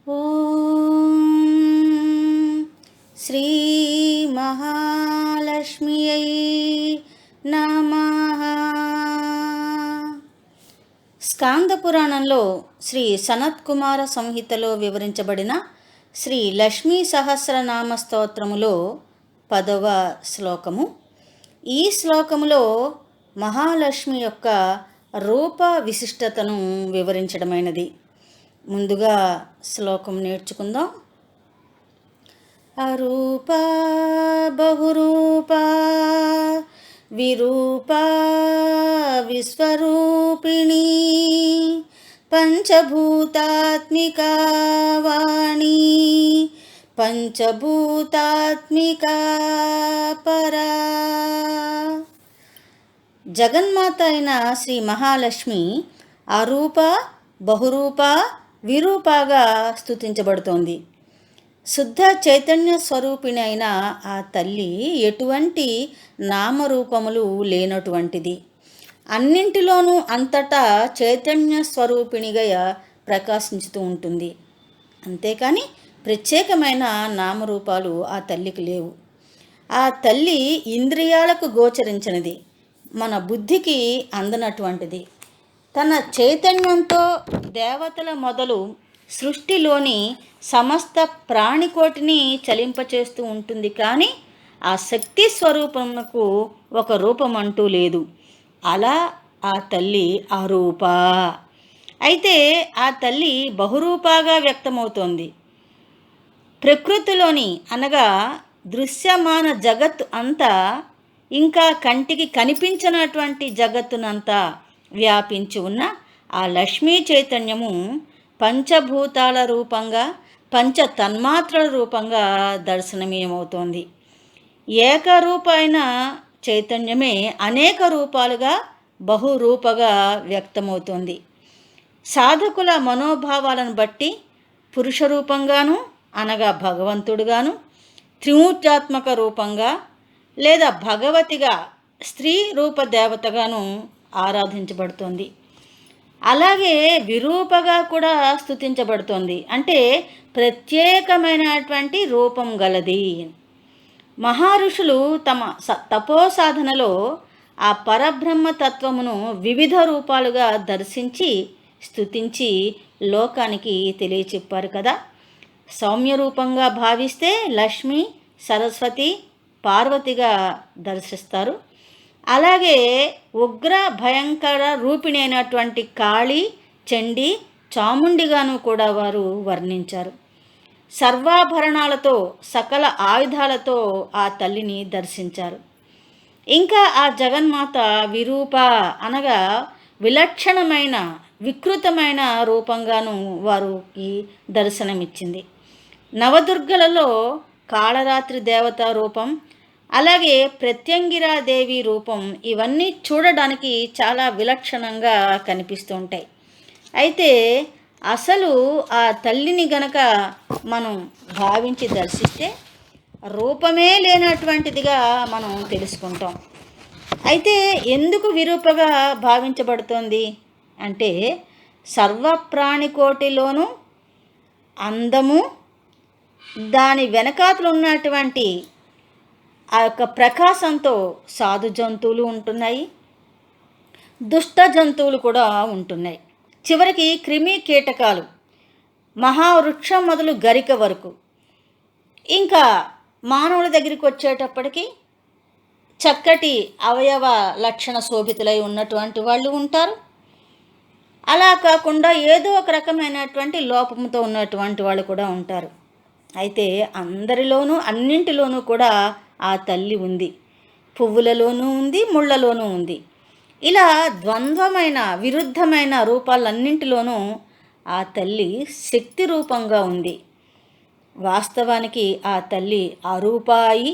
ఓం శ్రీ మహాలక్ష్మ్యై నమః. స్కాంద పురాణంలో శ్రీ సనత్కుమార సంహితలో వివరించబడిన శ్రీ లక్ష్మీ సహస్రనామ స్తోత్రములో 10వ శ్లోకము. ఈ శ్లోకములో మహాలక్ష్మి యొక్క రూప విశిష్టతను వివరించడమైనది. ముందుగా శ్లోకం నేర్చుకుందాం. అరూపా బహురూపా విరూపా విశ్వరూపిణీ పంచభూతాత్మికా వాణీ పంచభూతాత్మికా పరా. జగన్మాత అయిన శ్రీ మహాలక్ష్మి అరూప బహురూప విరూపాగా స్తుతించబడుతోంది. శుద్ధ చైతన్య స్వరూపిణి అయిన ఆ తల్లి ఎటువంటి నామరూపములు లేనటువంటిది. అన్నింటిలోనూ అంతటా చైతన్య స్వరూపిణిగా ప్రకాశించుతూ ఉంటుంది. అంతేకాని ప్రత్యేకమైన నామరూపాలు ఆ తల్లికి లేవు. ఆ తల్లి ఇంద్రియాలకు గోచరించినది, మన బుద్ధికి అందనటువంటిది. తన చైతన్యంతో దేవతల మొదలు సృష్టిలోని సమస్త ప్రాణికోటిని చలింపచేస్తూ ఉంటుంది. కానీ ఆ శక్తి స్వరూపమునకు ఒక రూపం అంటూ లేదు. అలా ఆ తల్లి అరూప. అయితే ఆ తల్లి బహురూపాగా వ్యక్తమవుతోంది. ప్రకృతిలోని అనగా దృశ్యమాన జగత్తు అంతా, ఇంకా కంటికి కనిపించినటువంటి జగత్తునంతా వ్యాపించి ఉన్న ఆ లక్ష్మీ చైతన్యము పంచభూతాల రూపంగా, పంచ తన్మాత్రల రూపంగా దర్శనమేమవుతోంది. ఏకరూపైన చైతన్యమే అనేక రూపాలుగా బహురూపగా వ్యక్తమవుతోంది. సాధకుల మనోభావాలను బట్టి పురుష రూపంగాను అనగా భగవంతుడుగాను, త్రిమూర్త్యాత్మక రూపంగా లేదా భగవతిగా స్త్రీ రూప దేవతగాను ఆరాధించబడుతోంది. అలాగే విరూపగా కూడా స్తుతించబడుతోంది. అంటే ప్రత్యేకమైనటువంటి రూపం గలది. మహారుషులు తమ తపోసాధనలో ఆ పరబ్రహ్మ తత్వమును వివిధ రూపాలుగా దర్శించి స్తుతించి లోకానికి తెలియచెప్పారు కదా. సౌమ్య రూపంగా భావిస్తే లక్ష్మి, సరస్వతి, పార్వతిగా దర్శిస్తారు. అలాగే ఉగ్ర భయంకర రూపిణి అయినటువంటి కాళీ, చండీ, చాముండిగాను కూడా వారు వర్ణించారు. సర్వాభరణాలతో, సకల ఆయుధాలతో ఆ తల్లిని దర్శించారు. ఇంకా ఆ జగన్మాత విరూప అనగా విలక్షణమైన వికృతమైన రూపంగాను వారికి దర్శనమిచ్చింది. నవదుర్గలలో కాళరాత్రి దేవత రూపం, అలాగే ప్రత్యంగిరాదేవి రూపం, ఇవన్నీ చూడడానికి చాలా విలక్షణంగా కనిపిస్తూ ఉంటాయి. అయితే అసలు ఆ తల్లిని గనక మనం భావించి దర్శిస్తే రూపమే లేనటువంటిదిగా మనం తెలుసుకుంటాం. అయితే ఎందుకు విరూపగా భావించబడుతోంది అంటే, సర్వప్రాణికోటిలోనూ అందము, దాని వెనకాతలు ఉన్నటువంటి ఆ యొక్క ప్రకాశంతో సాధు జంతువులు ఉంటున్నాయి, దుష్ట జంతువులు కూడా ఉంటున్నాయి. చివరికి క్రిమి కీటకాలు, మహావృక్షం మొదలు గరిక వరకు, ఇంకా మానవుల దగ్గరికి వచ్చేటప్పటికి చక్కటి అవయవ లక్షణ శోభితులై ఉన్నటువంటి వాళ్ళు ఉంటారు. అలా కాకుండా ఏదో ఒక రకమైనటువంటి లోపంతో ఉన్నటువంటి వాళ్ళు కూడా ఉంటారు. అయితే అందరిలోనూ అన్నింటిలోనూ కూడా ఆ తల్లి ఉంది. పువ్వులలోనూ ఉంది, ముళ్ళలోనూ ఉంది. ఇలా ద్వంద్వమైన విరుద్ధమైన రూపాలన్నింటిలోనూ ఆ తల్లి శక్తి రూపంగా ఉంది. వాస్తవానికి ఆ తల్లి అరూపాయి,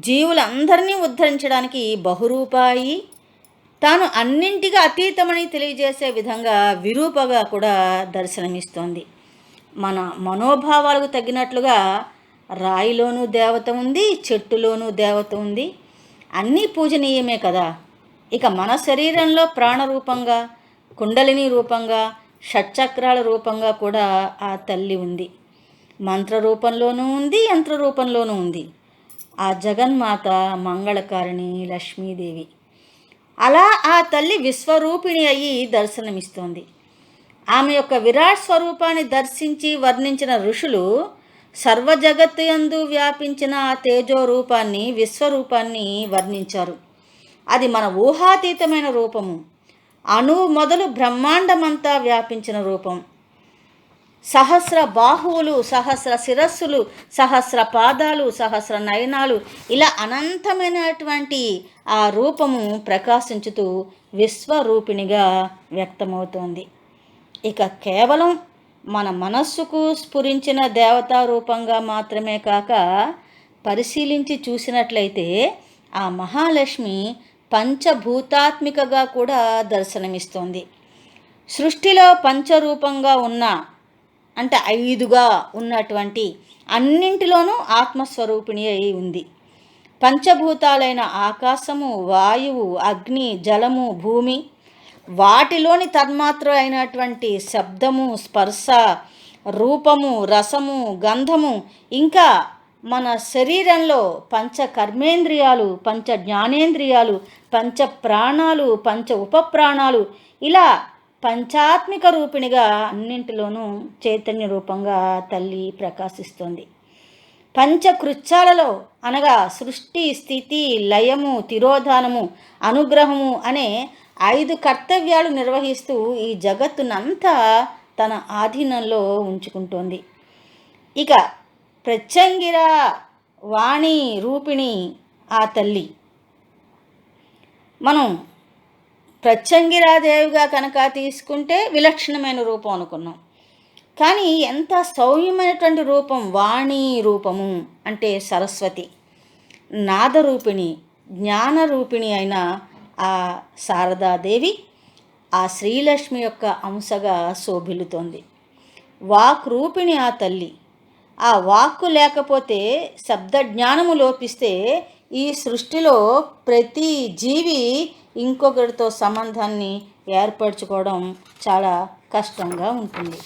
జీవులందరినీ ఉద్ధరించడానికి బహురూపాయి, తాను అన్నింటిగా అతీతమని తెలియజేసే విధంగా విరూపగా కూడా దర్శనమిస్తోంది. మన మనోభావాలకు తగినట్లుగా రాయిలోనూ దేవత ఉంది, చెట్టులోనూ దేవత ఉంది. అన్నీ పూజనీయమే కదా. ఇక మన శరీరంలో ప్రాణరూపంగా, కుండలిని రూపంగా, షట్చక్రాల రూపంగా కూడా ఆ తల్లి ఉంది. మంత్ర రూపంలోనూ ఉంది, యంత్ర రూపంలోనూ ఉంది. ఆ జగన్మాత మంగళకారిణి లక్ష్మీదేవి. అలా ఆ తల్లి విశ్వరూపిణి అయ్యి దర్శనమిస్తోంది. ఆమె యొక్క విరాట్ స్వరూపాన్ని దర్శించి వర్ణించిన ఋషులు సర్వజగత్తు యందు వ్యాపించిన ఆ తేజో రూపాన్ని, విశ్వరూపాన్ని వర్ణించారు. అది మన ఊహాతీతమైన రూపము. అణువు మొదలు బ్రహ్మాండమంతా వ్యాపించిన రూపం. సహస్ర బాహువులు, సహస్ర శిరస్సులు, సహస్ర పాదాలు, సహస్ర నయనాలు, ఇలా అనంతమైనటువంటి ఆ రూపము ప్రకాశించుతూ విశ్వరూపిణిగా వ్యక్తమవుతోంది. ఇక కేవలం మన మనస్సుకు స్ఫురించిన దేవతా రూపంగా మాత్రమే కాక పరిశీలించి చూసినట్లయితే ఆ మహాలక్ష్మి పంచభూతాత్మికగా కూడా దర్శనమిస్తోంది. సృష్టిలో పంచరూపంగా ఉన్న అంటే 5గా ఉన్నటువంటి అన్నింటిలోనూ ఆత్మస్వరూపిణి అయి ఉంది. పంచభూతాలైన ఆకాశము, వాయువు, అగ్ని, జలము, భూమి, వాటిలోని తన్మాత్ర అయినటువంటి శబ్దము, స్పర్శ, రూపము, రసము, గంధము, ఇంకా మన శరీరంలో పంచ కర్మేంద్రియాలు, పంచ జ్ఞానేంద్రియాలు, పంచ ప్రాణాలు, పంచ ఉపప్రాణాలు, ఇలా పంచాత్మిక రూపిణిగా అన్నింటిలోనూ చైతన్య రూపంగా తల్లి ప్రకాశిస్తుంది. పంచకృత్యాలలో అనగా సృష్టి, స్థితి, లయము, తిరోధానము, అనుగ్రహము అనే 5 కర్తవ్యాలు నిర్వహిస్తూ ఈ జగత్తునంతా తన ఆధీనంలో ఉంచుకుంటోంది. ఇక ప్రత్యంగిర వాణి రూపిణి ఆ తల్లి. మనం ప్రత్యంగిరాదేవిగా కనుక తీసుకుంటే విలక్షణమైన రూపం అనుకున్నాం. కానీ ఎంత సౌమ్యమైనటువంటి రూపం! వాణి రూపము అంటే సరస్వతి. నాదరూపిణి, జ్ఞానరూపిణి అయిన ఆ శారదాదేవి ఆ శ్రీలక్ష్మి యొక్క అంశగా శోభిల్లుతోంది. వాక్ రూపిణి ఆ తల్లి. ఆ వాక్కు లేకపోతే, శబ్దజ్ఞానము లోపిస్తే ఈ సృష్టిలో ప్రతి జీవి ఇంకొకరితో సంబంధాన్ని ఏర్పరచుకోవడం చాలా కష్టంగా ఉంటుంది.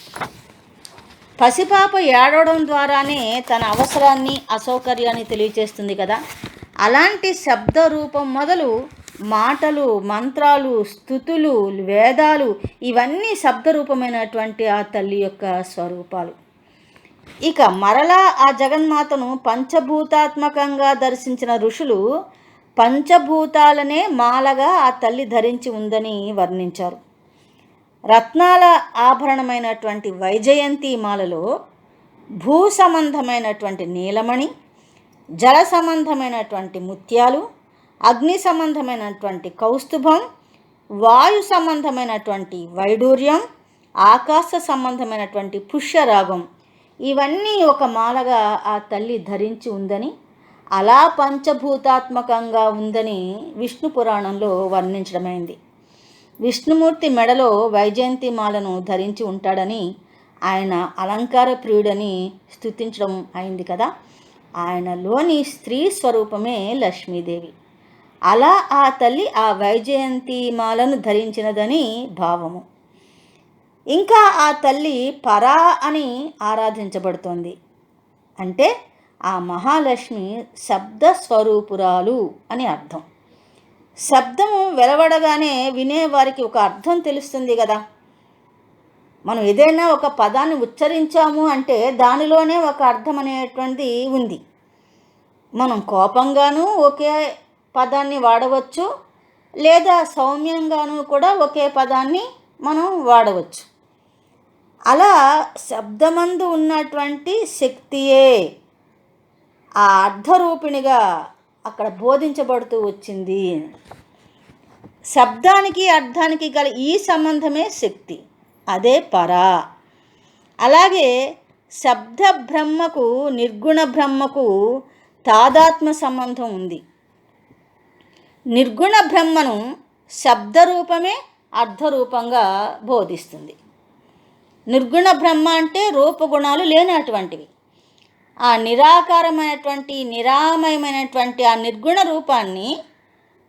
పసిపాప ఏడవడం ద్వారానే తన అవసరాన్ని, అసౌకర్యాన్ని తెలియచేస్తుంది కదా. అలాంటి శబ్ద రూపం మొదలు మాటలు, మంత్రాలు, స్తుతులు, వేదాలు ఇవన్నీ శబ్దరూపమైనటువంటి ఆ తల్లి యొక్క స్వరూపాలు. ఇక మరలా ఆ జగన్మాతను పంచభూతాత్మకంగా దర్శించిన ఋషులు పంచభూతాలనే మాలగా ఆ తల్లి ధరించి ఉందని వర్ణించారు. రత్నాల ఆభరణమైనటువంటి వైజయంతి మాలలో భూ సంబంధమైనటువంటి నీలమణి, జల సంబంధమైనటువంటి ముత్యాలు, అగ్ని సంబంధమైనటువంటి కౌస్తుభం, వాయు సంబంధమైనటువంటి వైడూర్యం, ఆకాశ సంబంధమైనటువంటి పుష్యరాగం, ఇవన్నీ ఒక మాలగా ఆ తల్లి ధరించి ఉందని, అలా పంచభూతాత్మకంగా ఉందని విష్ణు పురాణంలో వర్ణించడమైంది. విష్ణుమూర్తి మెడలో వైజయంతి మాలను ధరించి ఉంటాడని, ఆయన అలంకార ప్రియుడని స్తుతించడం అయింది కదా. ఆయనలోని స్త్రీ స్వరూపమే లక్ష్మీదేవి. అలా ఆ తల్లి ఆ వైజయంతి మాలను ధరించినదని భావము. ఇంకా ఆ తల్లి పరా అని ఆరాధించబడుతోంది. అంటే ఆ మహాలక్ష్మి శబ్ద స్వరూపురాలు అని అర్థం. శబ్దము వెలువడగానే వినేవారికి ఒక అర్థం తెలుస్తుంది కదా. మనం ఏదైనా ఒక పదాన్ని ఉచ్చరించాము అంటే దానిలోనే ఒక అర్థం అనేటువంటిది ఉంది. మనం కోపంగానూ ఒకే పదాన్ని వాడవచ్చు, లేదా సౌమ్యంగానూ కూడా ఒకే పదాన్ని మనం వాడవచ్చు. అలా శబ్దమందు ఉన్నటువంటి శక్తియే ఆ అర్ధరూపిణిగా అక్కడ బోధించబడుతూ వచ్చింది. శబ్దానికి అర్థానికి గల ఈ సంబంధమే శక్తి, అదే పరా. అలాగే శబ్ద బ్రహ్మకు నిర్గుణ బ్రహ్మకు తాదాత్మ సంబంధం ఉంది. నిర్గుణ బ్రహ్మను శబ్దరూపమే అర్ధరూపంగా బోధిస్తుంది. నిర్గుణ బ్రహ్మ అంటే రూపగుణాలు లేనటువంటివి. ఆ నిరాకారమైనటువంటి, నిరామయమైనటువంటి ఆ నిర్గుణ రూపాన్ని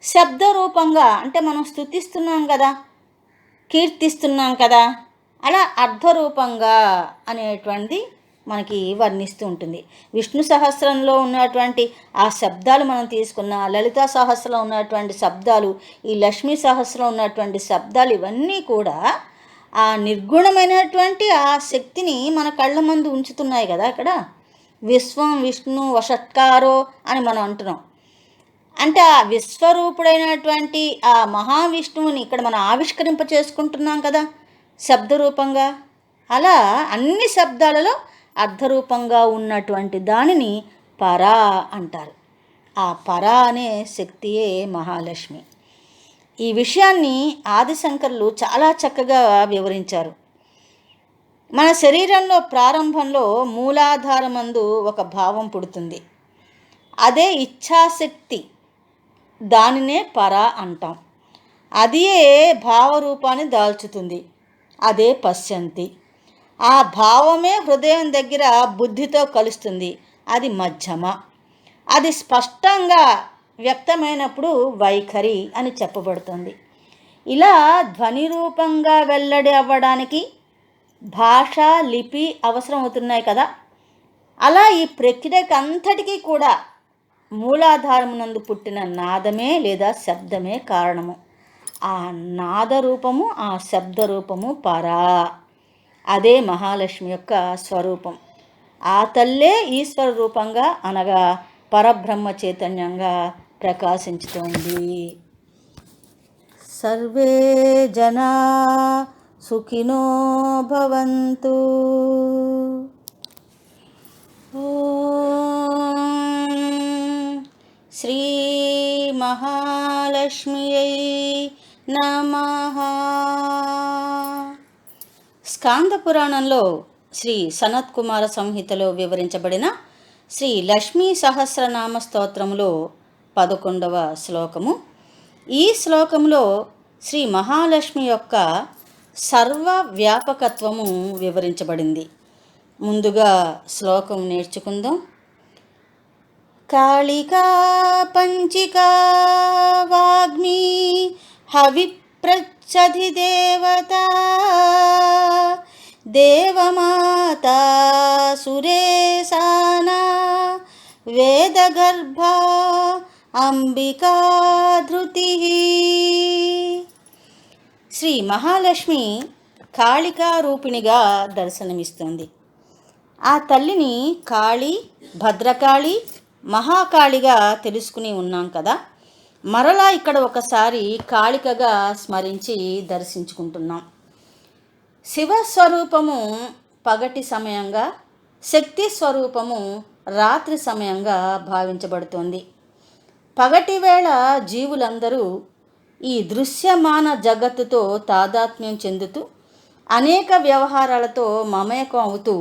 శబ్దరూపంగా అంటే మనం స్తుతిస్తున్నాం కదా, కీర్తిస్తున్నాం కదా, అలా అర్ధరూపంగా అనేటువంటిది మనకి వర్ణిస్తూ ఉంటుంది. విష్ణు సహస్రంలో ఉన్నటువంటి ఆ శబ్దాలు మనం తీసుకున్న, లలితా సహస్రంలో ఉన్నటువంటి శబ్దాలు, ఈ లక్ష్మీ సహస్రంలో ఉన్నటువంటి శబ్దాలు, ఇవన్నీ కూడా ఆ నిర్గుణమైనటువంటి ఆ శక్తిని మన కళ్ళ ముందు ఉంచుతున్నాయి కదా. అక్కడ విశ్వం విష్ణు వషట్కారో అని మనం అంటున్నాం. అంటే ఆ విశ్వరూపుడైనటువంటి ఆ మహావిష్ణువుని ఇక్కడ మనం ఆవిష్కరింప చేసుకుంటున్నాం కదా శబ్దరూపంగా. అలా అన్ని శబ్దాలలో అర్ధరూపంగా ఉన్నటువంటి దానిని పరా అంటారు. ఆ పరా అనే శక్తియే మహాలక్ష్మి. ఈ విషయాన్ని ఆదిశంకరులు చాలా చక్కగా వివరించారు. మన శరీరంలో ప్రారంభంలో మూలాధారమందు ఒక భావం పుడుతుంది. అదే ఇచ్ఛాశక్తి, దానినే పర అంటాం. అదే భావరూపాన్ని దాల్చుతుంది, అదే పశ్యంతి. ఆ భావమే హృదయం దగ్గర బుద్ధితో కలుస్తుంది, అది మధ్యమ. అది స్పష్టంగా వ్యక్తమైనప్పుడు వైఖరి అని చెప్పబడుతుంది. ఇలా ధ్వని రూపంగా వెల్లడి అవ్వడానికి భాష లిపి అవసరం అవుతున్నాయి కదా. అలా ఈ ప్రక్రియకి అంతటికీ కూడా మూలాధారమునందు పుట్టిన నాదమే లేదా శబ్దమే కారణము. ఆ నాద రూపము, ఆ శబ్ద రూపము పరా. అదే మహాలక్ష్మి యొక్క స్వరూపం. ఆ తల్లే ఈశ్వర రూపంగా అనగా పరబ్రహ్మ చైతన్యంగా ప్రకాశించుతోంది. సర్వే జనా సుఖినో భవంతు. శ్రీ మహాలక్ష్మ్యై నమః. స్కాంద పురాణంలో శ్రీ సనత్ కుమార సంహితలో వివరించబడిన శ్రీ లక్ష్మీ సహస్రనామ స్తోత్రములో 11వ శ్లోకము. ఈ శ్లోకంలో శ్రీ మహాలక్ష్మి యొక్క సర్వ వ్యాపకత్వము వివరించబడింది. ముందుగా శ్లోకం నేర్చుకుందాం. కాళికా పంచికా వాగ్మి హవిప్రచ్చధి దేవత దేవమాతా సురేశానా వేదగర్భ అంబికా ధృతి. శ్రీ మహాలక్ష్మి కాళికా రూపిణిగా దర్శనమిస్తుంది. ఆ తల్లిని కాళి, భద్రకాళి, మహాకాళిగా తెలుసుకుని ఉన్నాం కదా. మరలా ఇక్కడ ఒకసారి కాళికగా స్మరించి దర్శించుకుంటున్నాం. శివస్వరూపము పగటి సమయంగా, శక్తి స్వరూపము రాత్రి సమయంగా భావించబడుతోంది. పగటి వేళ జీవులందరూ ఈ దృశ్యమాన జగత్తుతో తాదాత్మ్యం చెందుతూ అనేక వ్యవహారాలతో మమేకం అవుతూ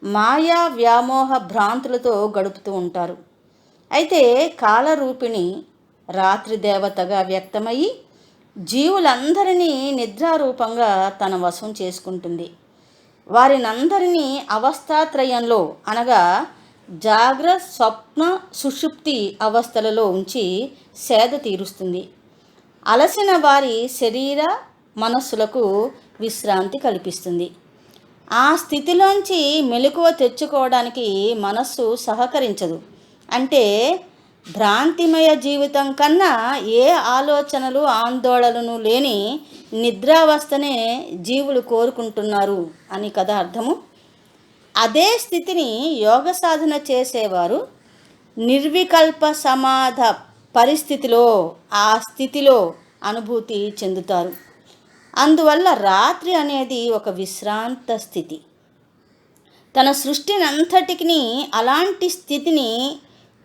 మాయా వ్యామోహ భ్రాంతులతో గడుపుతూ ఉంటారు. అయితే కాలరూపిణి రాత్రి దేవతగా వ్యక్తమయ్యి జీవులందరినీ నిద్రారూపంగా తన వశం చేసుకుంటుంది. వారినందరినీ అవస్థాత్రయంలో అనగా జాగ్రత్త, స్వప్న, సుషుప్తి అవస్థలలో ఉంచి సేద తీరుస్తుంది. అలసిన వారి శరీర మనస్సులకు విశ్రాంతి కల్పిస్తుంది. ఆ స్థితిలోంచి మెలకువ తెచ్చుకోవడానికి మనస్సు సహకరించదు. అంటే భ్రాంతిమయ జీవితం కన్నా ఏ ఆలోచనలు ఆందోళనలు లేని నిద్రావస్థనే జీవులు కోరుకుంటున్నారు అని కదా అర్థము. అదే స్థితిని యోగ సాధన చేసేవారు నిర్వికల్ప సమాధ పరిస్థితిలో, ఆ స్థితిలో అనుభూతి చెందుతారు. అందువల్ల రాత్రి అనేది ఒక విశ్రాంత స్థితి. తన సృష్టిని అంతటికి అలాంటి స్థితిని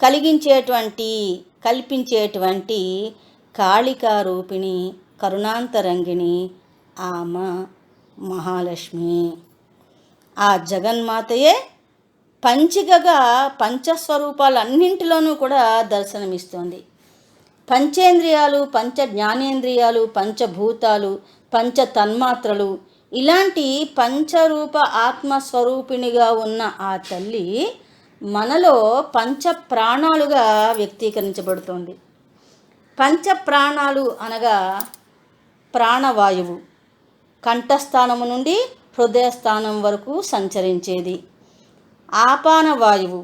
కల్పించేటువంటి కాళికా రూపిణి, కరుణాంతరంగిణి ఆమె మహాలక్ష్మి. ఆ జగన్మాతయే పంచికగా పంచస్వరూపాలన్నింటిలోనూ కూడా దర్శనమిస్తోంది. పంచేంద్రియాలు, పంచ జ్ఞానేంద్రియాలు, పంచభూతాలు, పంచ తన్మాత్రలు, ఇలాంటి పంచరూప ఆత్మస్వరూపిణిగా ఉన్న ఆ తల్లి మనలో పంచ ప్రాణాలుగా వ్యక్తీకరించబడుతోంది. పంచ ప్రాణాలు అనగా ప్రాణవాయువు, కంఠస్థానము నుండి హృదయస్థానం వరకు సంచరించేది. ఆపాన వాయువు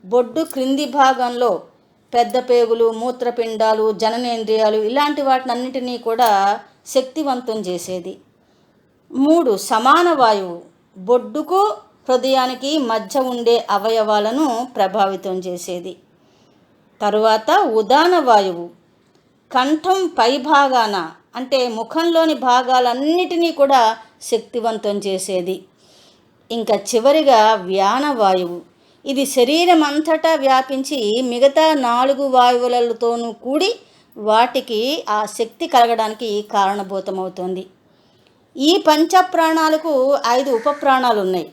బొడ్డు క్రింది భాగంలో పెద్ద పేగులు, మూత్రపిండాలు, జననేంద్రియాలు ఇలాంటి వాటినన్నిటినీ కూడా శక్తివంతం చేసేది. 3 సమాన వాయువు బొడ్డుకు హృదయానికి మధ్య ఉండే అవయవాలను ప్రభావితం చేసేది. తరువాత ఉదాన వాయువు కంఠం పై భాగాన అంటే ముఖంలోని భాగాలన్నిటినీ కూడా శక్తివంతం చేసేది. ఇంకా చివరిగా వ్యాన వాయువు, ఇది శరీరం అంతటా వ్యాపించి మిగతా 4 వాయువులతోనూ కూడి వాటికి ఆ శక్తి కలగడానికి కారణభూతమవుతుంది. ఈ పంచప్రాణాలకు 5 ఉపప్రాణాలు ఉన్నాయి.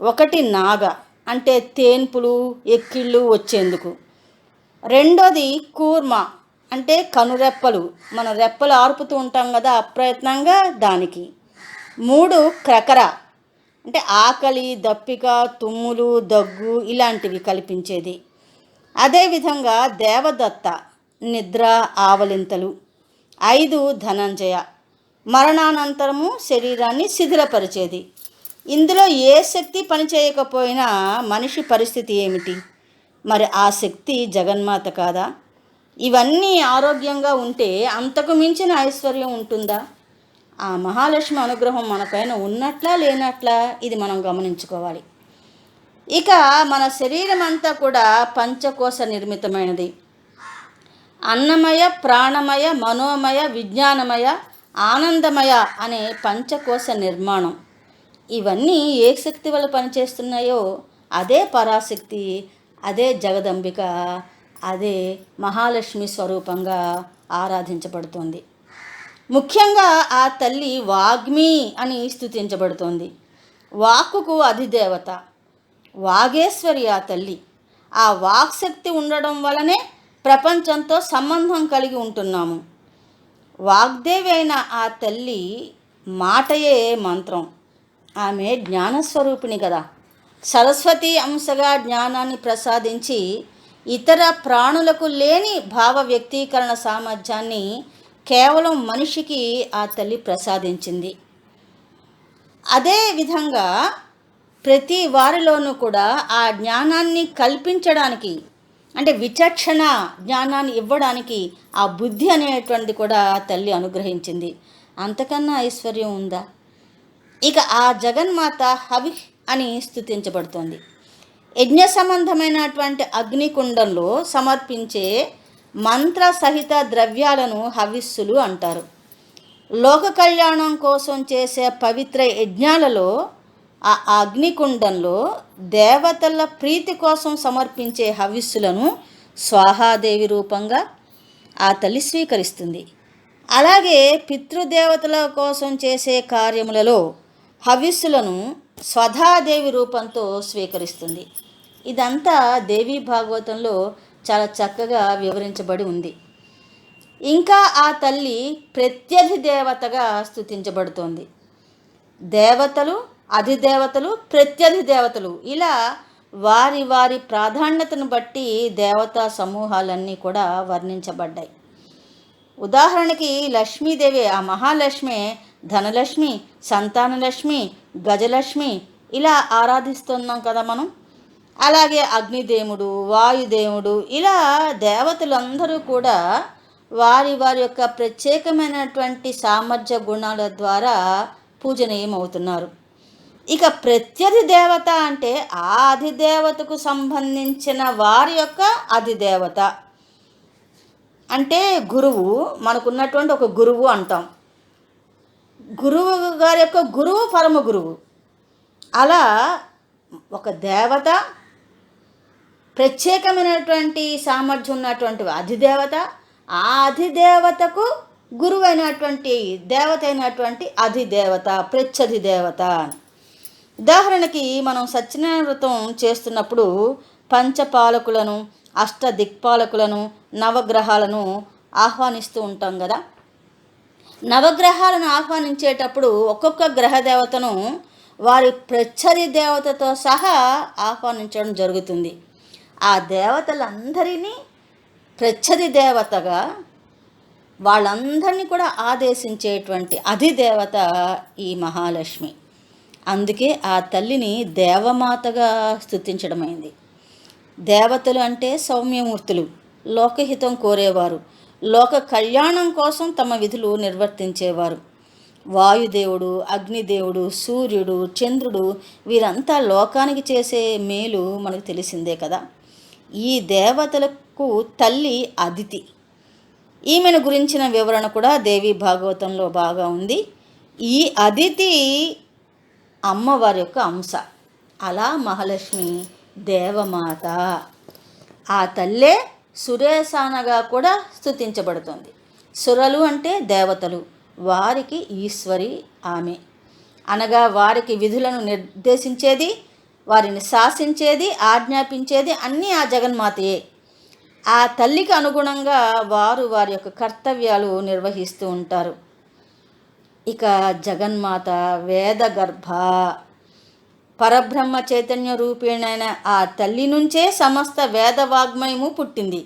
1 నాగ అంటే తేన్పులు, ఎక్కిళ్ళు వచ్చేందుకు. 2ది కూర్మ అంటే కనురెప్పలు, మన రెప్పలు ఆర్పుతూ ఉంటాం కదా అప్రయత్నంగా, దానికి. 3 క్రకర అంటే ఆకలి, దప్పిక, తుమ్ములు, దగ్గు ఇలాంటివి కల్పించేది. అదేవిధంగా దేవదత్త నిద్ర, ఆవలింతలు. 5 ధనంజయ మరణానంతరము శరీరాన్ని శిథిలపరిచేది. ఇందులో ఏ శక్తి పనిచేయకపోయినా మనిషి పరిస్థితి ఏమిటి? మరి ఆ శక్తి జగన్మాత కాదా? ఇవన్నీ ఆరోగ్యంగా ఉంటే అంతకు మించిన ఐశ్వర్యం ఉంటుందా? ఆ మహాలక్ష్మి అనుగ్రహం మనపైన ఉన్నట్లా లేనట్లా ఇది మనం గమనించుకోవాలి. ఇక మన శరీరం అంతా కూడా పంచకోశ నిర్మితమైనది. అన్నమయ, ప్రాణమయ, మనోమయ, విజ్ఞానమయ, ఆనందమయ అనే పంచకోశ నిర్మాణం. ఇవన్నీ ఏ శక్తి వల్ల పనిచేస్తున్నాయో అదే పరాశక్తి, అదే జగదంబిక, అదే మహాలక్ష్మి స్వరూపంగా ఆరాధించబడుతోంది. ముఖ్యంగా ఆ తల్లి వాగ్మి అని స్తుతించబడుతోంది. వాక్కుకు అధిదేవత వాగేశ్వరి ఆ తల్లి. ఆ వాక్శక్తి ఉండడం వలనే ప్రపంచంతో సంబంధం కలిగి ఉంటున్నాము. వాగ్దేవి అయిన ఆ తల్లి మాటయే మంత్రం. ఆమె జ్ఞానస్వరూపిణి కదా. సరస్వతి అంశగా జ్ఞానాన్ని ప్రసాదించి ఇతర ప్రాణులకు లేని భావ వ్యక్తీకరణ సామర్థ్యాన్ని కేవలం మనిషికి ఆ తల్లి ప్రసాదించింది. అదేవిధంగా ప్రతి వారిలోనూ కూడా ఆ జ్ఞానాన్ని కల్పించడానికి, అంటే విచక్షణ జ్ఞానాన్ని ఇవ్వడానికి ఆ బుద్ధి అనేటువంటిది కూడా తల్లి అనుగ్రహించింది. అంతకన్నా ఐశ్వర్యం ఉందా? ఇక ఆ జగన్మాత హవి అని స్తుతించబడుతోంది. యజ్ఞ సంబంధమైనటువంటి అగ్నికుండంలో సమర్పించే మంత్ర సహిత ద్రవ్యాలను హవిస్సులు అంటారు. లోక కళ్యాణం కోసం చేసే పవిత్ర యజ్ఞాలలో ఆ అగ్నికుండంలో దేవతల ప్రీతి కోసం సమర్పించే హవిస్సులను స్వాహాదేవి రూపంగా ఆ తల్లి స్వీకరిస్తుంది. అలాగే పితృదేవతల కోసం చేసే కార్యములలో హవిస్సులను స్వధాదేవి రూపంతో స్వీకరిస్తుంది. ఇదంతా దేవీ భాగవతంలో చాలా చక్కగా వివరించబడి ఉంది. ఇంకా ఆ తల్లి ప్రత్యధి దేవతగా స్తుతించబడుతోంది. దేవతలు, అధిదేవతలు, ప్రత్యధి దేవతలు ఇలా వారి వారి ప్రాధాన్యతను బట్టి దేవతా సమూహాలన్నీ కూడా వర్ణించబడ్డాయి. ఉదాహరణకి లక్ష్మీదేవి, ఆ మహాలక్ష్మి ధనలక్ష్మి, సంతానలక్ష్మి, గజలక్ష్మి ఇలా ఆరాధిస్తున్నాం కదా మనం. అలాగే అగ్నిదేవుడు, వాయుదేవుడు ఇలా దేవతలందరూ కూడా వారి వారి యొక్క ప్రత్యేకమైనటువంటి సామర్థ్య గుణాల ద్వారా పూజనీయమవుతున్నారు. ఇక ప్రత్యధి దేవత అంటే ఆ అధిదేవతకు సంబంధించిన వారి యొక్క అధిదేవత. అంటే గురువు, మనకున్నటువంటి ఒక గురువు అంటాం. గురువు గారి యొక్క గురువు పరమ గురువు. అలా ఒక దేవత, ప్రత్యేకమైనటువంటి సామర్థ్యం ఉన్నటువంటి అధిదేవత, ఆ అధిదేవతకు గురువైనటువంటి దేవత అయినటువంటి అధిదేవత, ప్రత్యధి దేవత. ఉదాహరణకి మనం సత్యనారాయణ వ్రతం చేస్తున్నప్పుడు పంచపాలకులను, అష్టదిక్పాలకులను, నవగ్రహాలను ఆహ్వానిస్తూ ఉంటాం కదా. నవగ్రహాలను ఆహ్వానించేటప్పుడు ఒక్కొక్క గ్రహదేవతను వారి ప్రత్యధి దేవతతో సహా ఆహ్వానించడం జరుగుతుంది. ఆ దేవతలందరినీ ప్రత్యధి దేవతగా వాళ్ళందరినీ కూడా ఆదేశించేటువంటి అధిదేవత ఈ మహాలక్ష్మి. అందుకే ఆ తల్లిని దేవమాతగా స్తుతించడమైంది. దేవతలు అంటే సౌమ్యమూర్తులు, లోకహితం కోరేవారు, లోక కళ్యాణం కోసం తమ విధులు నిర్వర్తించేవారు. వాయుదేవుడు, అగ్నిదేవుడు, సూర్యుడు, చంద్రుడు వీరంతా లోకానికి చేసే మేలు మనకు తెలిసిందే కదా. ఈ దేవతలకు తల్లి అదితి. ఈమెను గురించిన వివరణ కూడా దేవి భాగవతంలో బాగా ఉంది. ఈ అదితి అమ్మవారి యొక్క అంశ. అలా మహాలక్ష్మి దేవమాత. ఆ తల్లే సురేశానగా కూడా స్తుతించబడుతుంది. సురలు అంటే దేవతలు, వారికి ఈశ్వరి ఆమె. అనగా వారికి విధులను నిర్దేశించేది, వారిని శాసించేది, ఆజ్ఞాపించేది అన్నీ ఆ జగన్మాతయే. ఆ తల్లికి అనుగుణంగా వారు వారి యొక్క కర్తవ్యాలు నిర్వహిస్తూ ఉంటారు. ఇక జగన్మాత వేదగర్భ, పరబ్రహ్మ చైతన్య రూపేణైన ఆ తల్లి నుంచే సమస్త వేదవాగ్మయము పుట్టింది.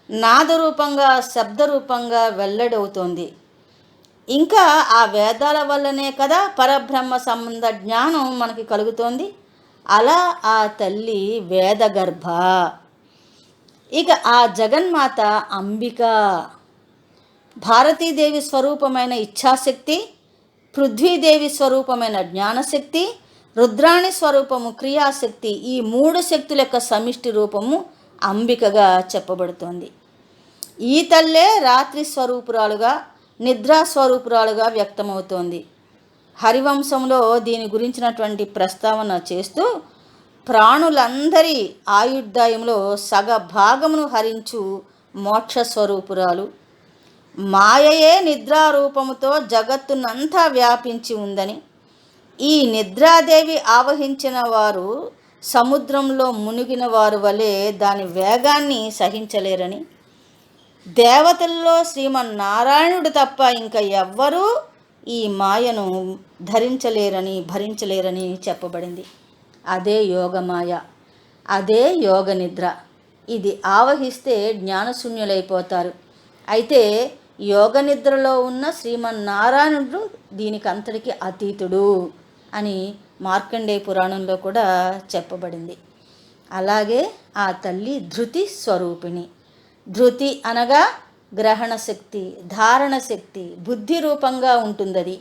నాదరూపంగా, శబ్దరూపంగా వెల్లడవుతోంది. ఇంకా ఆ వేదాల వల్లనే కదా పరబ్రహ్మ సంబంధ జ్ఞానం మనకి కలుగుతోంది. అలా ఆ తల్లి వేదగర్భ. ఇక ఆ జగన్మాత అంబిక, భారతీదేవి స్వరూపమైన ఇచ్ఛాశక్తి, పృథ్వీదేవి స్వరూపమైన జ్ఞానశక్తి, రుద్రాణి స్వరూపము క్రియాశక్తి, ఈ 3 శక్తుల యొక్క సమిష్టి రూపము అంబికగా చెప్పబడుతోంది. ఈ తల్లే రాత్రి స్వరూపురాలుగా, నిద్రా స్వరూపురాలుగా వ్యక్తమవుతోంది. హరివంశంలో దీని గురించినటువంటి ప్రస్తావన చేస్తూ ప్రాణులందరి ఆయుర్దాయంలో సగ భాగమును హరించు మోక్షస్వరూపురాలు, మాయయే నిద్రారూపముతో జగత్తునంతా వ్యాపించి ఉందని, ఈ నిద్రాదేవి ఆవహించిన వారు సముద్రంలో మునిగిన వారు వలె దాని వేగాన్ని సహించలేరని, దేవతల్లో శ్రీమన్నారాయణుడు తప్ప ఇంకా ఎవ్వరూ ఈ మాయను ధరించలేరని, భరించలేరని చెప్పబడింది. అదే యోగమాయ, అదే యోగ నిద్ర. ఇది ఆవహిస్తే జ్ఞానశూన్యులైపోతారు. అయితే యోగ నిద్రలో ఉన్న శ్రీమన్నారాయణుడు దీనికంతటికి అతీతుడు అని మార్కండేయ పురాణంలో కూడా చెప్పబడింది. అలాగే ఆ తల్లి ధృతి స్వరూపిణి. ధృతి అనగా గ్రహణ శక్తి, ధారణ శక్తి, బుద్ధి రూపంగా ఉంటుందది.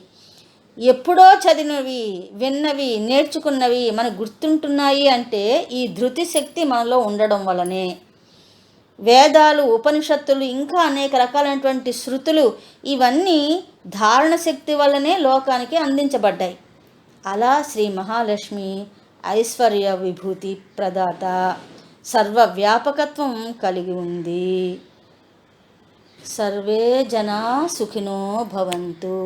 ఎప్పుడో చదివినవి, విన్నవి, నేర్చుకున్నవి మనకు గుర్తుంటున్నాయి అంటే ఈ ధృతి శక్తి మనలో ఉండడం వలనే. వేదాలు, ఉపనిషత్తులు, ఇంకా అనేక రకాలైనటువంటి శృతులు ఇవన్నీ ధారణ శక్తి వల్లనే లోకానికి అందించబడ్డాయి. అలా శ్రీ మహాలక్ష్మి ఐశ్వర్య విభూతి ప్రదాత, సర్వవ్యాపకత్వం కలిగి ఉంది. సర్వే జనా సుఖినో భవంతు.